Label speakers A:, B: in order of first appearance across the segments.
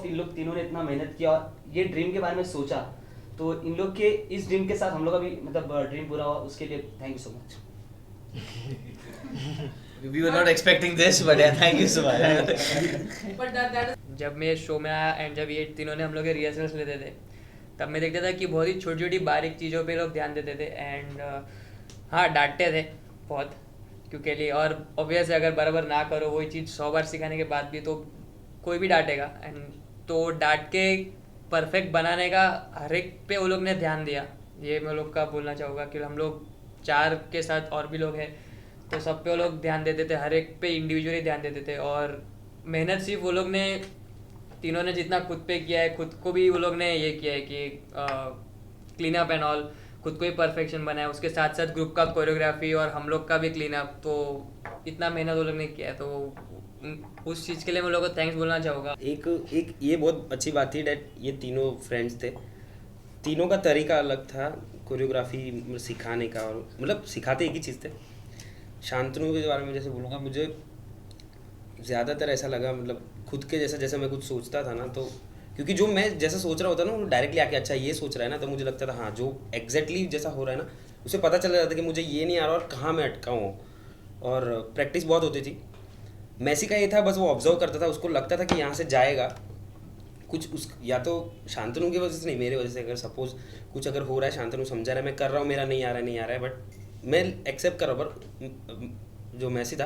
A: Of इन लोग तीनों ने इतना मेहनत किया और ये ड्रीम के बारे में सोचा, तो इन लोग के इस ड्रीम के साथ हम लोग का भी मतलब ड्रीम पूरा हुआ, उसके लिए thank you so much.
B: We were not expecting this, but yeah, thank you so much.
C: But that is
D: जब मैं शो में आया एंड जब ये तीनों ने हम लोग के रिहर्सल्स लेते थे, तब मैं देखता था कि बहुत ही छोटी छोटी बारीक चीज़ों पे लोग ध्यान देते थे एंड हाँ डांटते थे बहुत क्योंकि लिए, और ऑब्वियस है अगर बराबर ना करो वही चीज़ 100 बार सिखाने के बाद भी तो कोई भी डांटेगा, एंड तो डांट के परफेक्ट बनाने का हर एक पे वो लोग ने ध्यान दिया। ये मैं लोग का बोलना चाहूँगा कि हम लोग 4 के साथ और भी लोग हैं तो सब पे वो लोग ध्यान देते थे, हर एक पे इंडिविजुअली ध्यान देते थे, और मेहनत सिर्फ वो लोग ने तीनों ने जितना खुद पे किया है, खुद को भी वो लोग ने ये किया है कि क्लीन अप एंड ऑल, खुद को ही परफेक्शन बनाया, उसके साथ साथ ग्रुप का कोरियोग्राफी और हम लोग का भी क्लीन अप, तो इतना मेहनत वो लोग ने किया है, तो उस चीज़ के लिए मैं लोगों को थैंक्स बोलना चाहूँगा।
E: एक ये बहुत अच्छी बात थी डैट ये तीनों फ्रेंड्स थे, तीनों का तरीका अलग था कोरियोग्राफी सिखाने का, और मतलब सिखाते एक ही चीज़ थे। शांतनु के बारे में जैसे बोलूँगा, मुझे ज़्यादातर ऐसा लगा मतलब खुद के जैसा जैसे मैं कुछ सोचता था ना, तो क्योंकि जो मैं जैसा सोच रहा होता ना वो डायरेक्टली आके अच्छा ये सोच रहा है ना, तो मुझे लगता था हाँ जो एग्जैक्टली जैसा हो रहा है ना उसे पता चल जाता था कि मुझे ये नहीं आ रहा और कहाँ मैं अटका हूँ, और प्रैक्टिस बहुत होती थी। मैसी का ये था बस वो ऑब्जर्व करता था, उसको लगता था कि यहाँ से जाएगा कुछ उस, या तो शांतनु की वजह से नहीं मेरे वजह से, अगर सपोज कुछ अगर हो रहा है शांतनु समझा रहा है मैं कर रहा हूँ मेरा नहीं आ रहा है बट मैं एक्सेप्ट कर रहा हूँ, पर जो मैसी था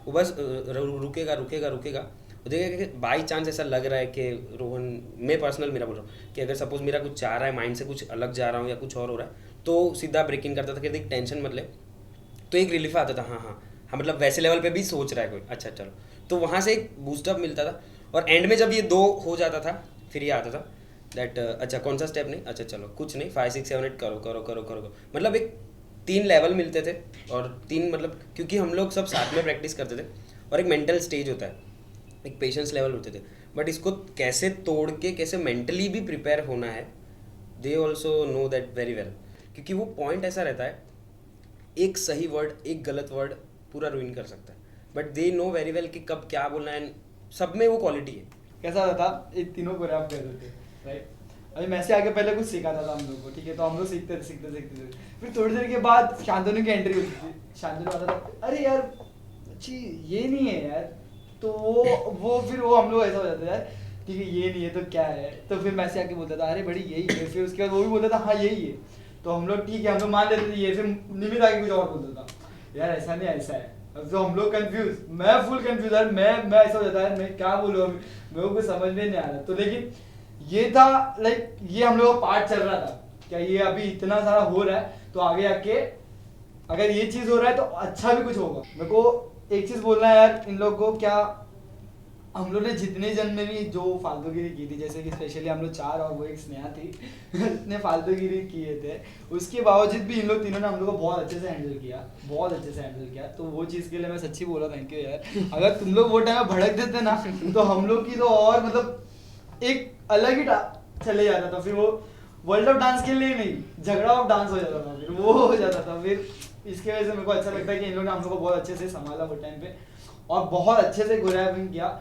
E: वो बस रुकेगा वो देखेगा कि बाई चांस ऐसा लग रहा है कि रोहन, मैं पर्सनल मेरा बोल रहा हूँ कि अगर सपोज मेरा कुछ चाह रहा है माइंड से कुछ अलग जा रहा हूँ या कुछ और हो रहा है तो सीधा ब्रेकिंग करता था कि देख टेंशन मत ले, तो एक रिलीफ आता था हाँ मतलब वैसे लेवल पे भी सोच रहा है कोई, अच्छा चलो, तो वहाँ से एक बूस्टअप मिलता था। और एंड में जब ये 2 हो जाता था फिर ये आता था दैट अच्छा कौन सा स्टेप नहीं, अच्छा चलो कुछ नहीं 5 6 7 8 करो, मतलब एक 3 लेवल मिलते थे, और 3 मतलब क्योंकि हम लोग सब साथ में प्रैक्टिस करते थे और एक मेंटल स्टेज होता है, एक पेशेंस लेवल होते थे, बट इसको कैसे तोड़ के कैसे मेंटली भी प्रिपेयर होना है, they also know that very well, क्योंकि वो पॉइंट ऐसा रहता है एक सही वर्ड एक गलत वर्ड पूरा रूइन कर सकता है, but they know very well कि कब क्या बोलना है, सब में वो क्वालिटी है।
F: कैसा होता था एक तीनों कोरियोग्राफ कर रहे थे राइट, अभी मैसे आगे पहले कुछ सिखाता था हम लोग को, ठीक है, तो हम लोग सीखते थे, फिर थोड़ी देर के बाद शांतनु की एंट्री होती थी, शांतनु आता था अरे यार अच्छी ये नहीं है यार, तो वो फिर वो हम लोग ऐसा हो जाता है यार ठीक है ये नहीं है तो क्या है, तो फिर मैसे आके बोलता था अरे बड़ी यही है, फिर उसके बाद वो भी बोलता था हाँ यही है, तो हम लोग ठीक है हम लोग मान लेते थे ये, फिर निमित आके कुछ और बोलता था यार ऐसा नहीं ऐसा है, अब तो हम लोग कंफ्यूज, मैं फुल कंफ्यूज यार, मैं ऐसा हो जाता है मैं क्या बोलूँ मेरे को कुछ समझ में नहीं आ रहा, तो लेकिन ये था लाइक ये हम लोग का पार्ट चल रहा था, क्या ये अभी इतना सारा हो रहा है तो आगे आके अगर ये चीज हो रहा है तो अच्छा भी कुछ होगा। मेरे को एक चीज बोलना है यार इन लोगों को, क्या हम लोग ने जितने जन में भी जो फालतूगिरी की थी, जैसे कि स्पेशली हम लोग 4 और वो एक स्नेहा थी इतने फालतूगिरी किए थे, उसके बावजूद भी इन लोग तीनों ने हम लोग को बहुत अच्छे से हैंडल किया, तो वो चीज़ के लिए मैं सच्ची बोला थैंक यू यार। अगर तुम लोग वो टाइम में भड़क देते ना तो हम लोग की तो और मतलब एक अलग ही चले जाता था, फिर वो वर्ल्ड ऑफ डांस के लिए नहीं झगड़ा ऑफ डांस हो जाता था, फिर वो हो जाता था, फिर इसके वजह से मेरे को अच्छा लगता है कि इन लोगों ने हम लोग को बहुत अच्छे से संभाला वो टाइम पे और बहुत अच्छे से कोरियोग्राफिंग किया।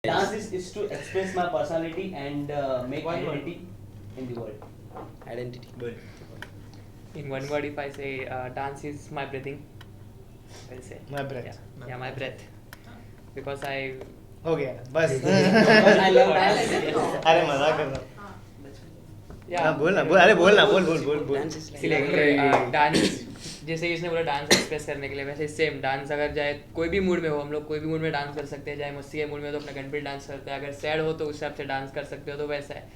A: Dance is to express my personality and make identity in the world.
E: Identity.
D: In one word, if I say dance is my breathing, I'll say
G: My breath.
D: Yeah, my breath. Because I
G: हो गया बस
D: I love dance.
G: अरे मजाक कर रहा हूँ।
D: Yeah.
G: बोल
D: dance जैसे इसने बोला डांस एक्सप्रेस करने के लिए, वैसे सेम डांस अगर जाए कोई भी मूड में हो, हम लोग कोई भी मूड में डांस कर सकते हैं, चाहे मस्ती के मूड में तो अपना कंप्लीट डांस करते हैं, अगर सैड हो तो उस हिसाब से डांस कर सकते हो, तो वैसा है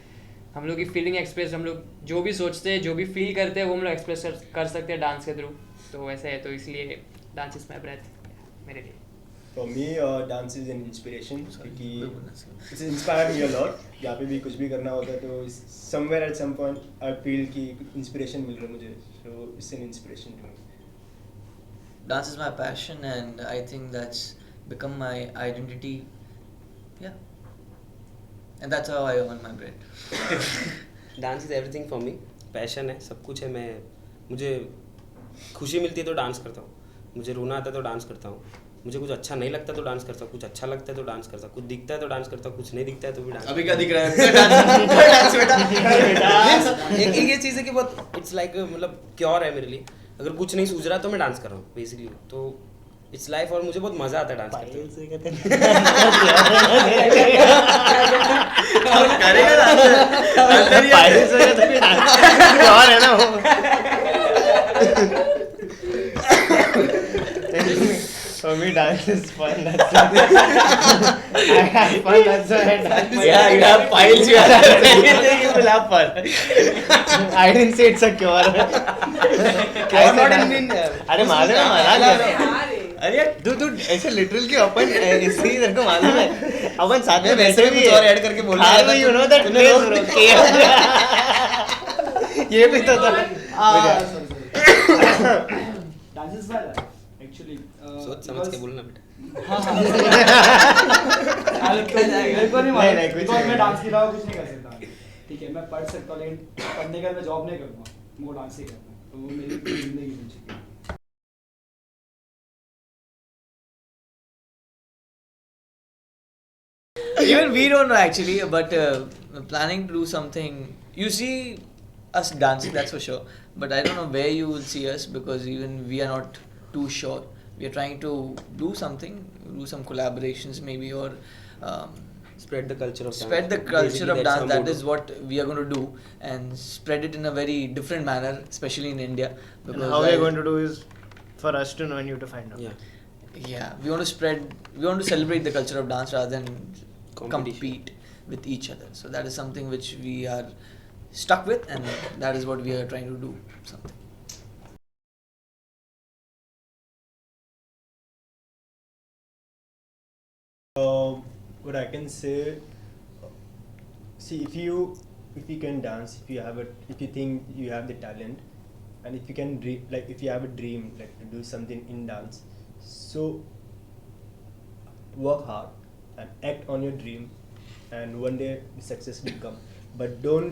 D: हम लोग की फीलिंग एक्सप्रेस, हम लोग जो भी सोचते हैं जो भी फील करते हैं वो हम लोग एक्सप्रेस कर सकते हैं डांस के थ्रू, तो वैसे है, तो इसलिए डांस इज माई ब्रेथ मेरे लिए।
H: For me, dance is an inspiration क्योंकि it's inspired me a lot। यहाँ पे भी कुछ भी करना होता है तो somewhere at some point I feel कि inspiration मिल रहा है मुझे, so it's an inspiration to me।
B: Dance is my passion and I think that's become my identity, yeah, and that's how I earn my bread।
E: Dance is everything for me, passion है, सब कुछ है, मैं मुझे खुशी मिलती है तो डांस करता हूँ, मुझे रोना आता है तो डांस करता हूँ, मुझे कुछ अच्छा नहीं लगता तो डांस करता हूँ, कुछ अच्छा लगता है तो डांस करता हूँ, कुछ दिखता है तो डांस करता हूँ, कुछ नहीं दिखता है तो भी डांस
B: अभी क्या दिख रहा है? डांस बेटा।
E: एक ये चीज़ है कि बहुत इट्स लाइक मतलब क्योर है मेरे लिए, अगर कुछ नहीं सूझ रहा तो मैं डांस कर रहा हूँ बेसिकली, तो इट्स लाइफ और मुझे बहुत मज़ा आता है डांस करते हुए।
G: पायल से कहते हैं
B: करेगा डांस।
G: पायल से कहते हैं डांस और है ना वो For me, dance is fun. That's it. I have fun. That's why I dance.
B: Yeah, you have piles. You have
G: Anything you will have fun. I didn't say it's a cure.
B: Cure not in mean.
G: अरे मालूम है मजाक कर रहा हूँ।
B: अरे
G: तू ऐसे लिटरल के अपन इसलिए तेरे को मालूम है अपन साथ में
B: वैसे भी कुछ और ऐड करके बोल रहा
G: हाँ you know that place bro ये भी तो था
F: डांसेस वाला एक्चुअली
E: सोच समझ के बोलना बेटा।
F: हाँ हाँ मेरे को नहीं मालूम
G: नहीं, कुछ
F: because
G: नहीं।
F: मैं डांस के अलावा कुछ नहीं कर सकता, ठीक है मैं पढ़ सकता हूँ लेकिन पढ़ने का मैं जॉब नहीं करूँगा, वो डांस ही करना है, तो वो मेरी पूरी जिंदगी बन चुकी है।
B: Even we don't know actually, but planning to do something. You see us dancing, that's for sure. But I don't know where you will see us because even we are not too sure. We are trying to do something, do some collaborations maybe, or
E: Spread the culture of
B: spread the
E: dance.
B: culture
E: Basically,
B: of
E: that's
B: dance.
E: our
B: That
E: motto.
B: is what we are going to do, and spread it in a very different manner, especially in India.
G: And how we are going to do is for us to know and you to find out.
E: Yeah.
B: Yeah, we want to spread, we want to celebrate the culture of dance rather than
E: Competition.
B: compete with each other. So that is something which we are stuck with, and that is what we are trying to do. Something.
H: What I can say, see if you can dance, if you think you have the talent, and if you can like if you have a dream like to do something in dance, so work hard and act on your dream, and one day the success will come. But don't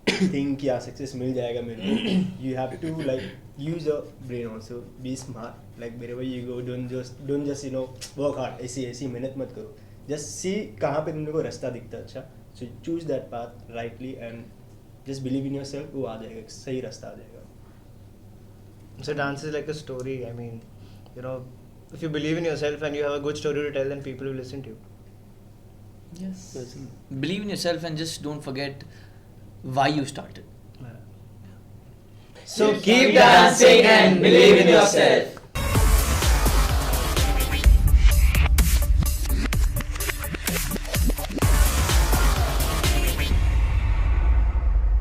H: think yeah success मिल जाएगा मेरे को. You have to use your brain also, be smart. Like wherever you go, don't just work hard. ऐसी मेहनत मत करो. Just see कहाँ पे तुमको रास्ता दिखता है अच्छा. So choose that path rightly and just believe in yourself. वो आ जाएगा, सही रास्ता आ जाएगा.
G: So dance is like a story. I mean, if you believe in yourself and you have a good story to tell, then people will listen to you.
B: Yes. Believe in yourself and just don't forget why you started.
G: So keep
B: dancing and believe in yourself.